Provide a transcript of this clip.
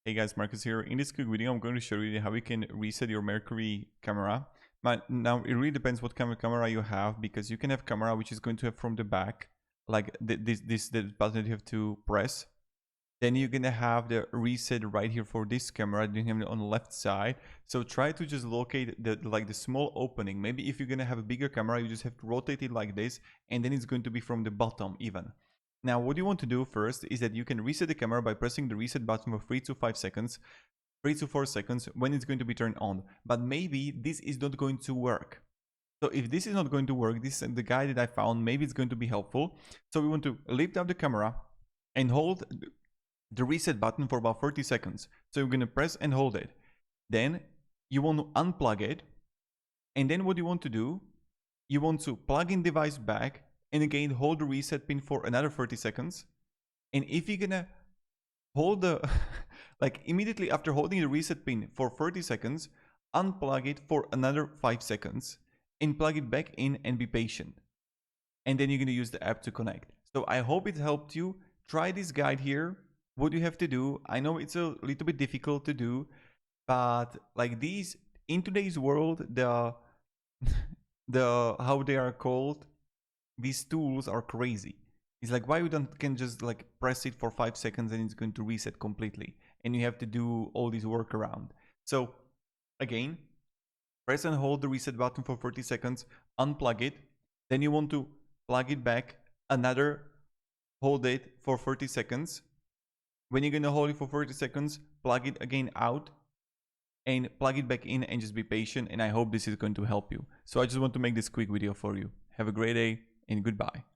Hey guys, Marcus here. In this quick video, I'm going to show you how you can reset your Merkury camera. But now it really depends what kind of camera you have, because you can have camera which is going to have from the back, like this button you have to press. Then you're gonna have the reset right here for this camera. Then you have it on the left side. So try to just locate the small opening. Maybe if you're gonna have a bigger camera, you just have to rotate it like this, and then it's going to be from the bottom even. Now, what you want to do first is that you can reset the camera by pressing the reset button for 3 to 5 seconds, 3 to 4 seconds when it's going to be turned on. But maybe this is not going to work. So if this is not going to work, this is the guide that I found, maybe it's going to be helpful. So we want to lift up the camera and hold the reset button for about 30 seconds. So you're going to press and hold it. Then you want to unplug it. And then what you want to do, you want to plug in device back, and again hold the reset pin for another 30 seconds. And if you're gonna hold the like immediately after holding the reset pin for 30 seconds, unplug it for another 5 seconds and plug it back in and be patient. And then you're gonna use the app to connect. So I hope it helped you. Try this guide here. What you have to do, I know it's a little bit difficult to do, but like these in today's world, the how they are called, these tools are crazy. It's like, why you can just like press it for 5 seconds and it's going to reset completely, and you have to do all this workaround. So again, press and hold the reset button for 30 seconds, unplug it, then you want to plug it back, hold it for 30 seconds. When you're gonna hold it for 30 seconds, plug it again out and plug it back in, and just be patient. And I hope this is going to help you. So I just want to make this quick video for you. Have a great day and goodbye.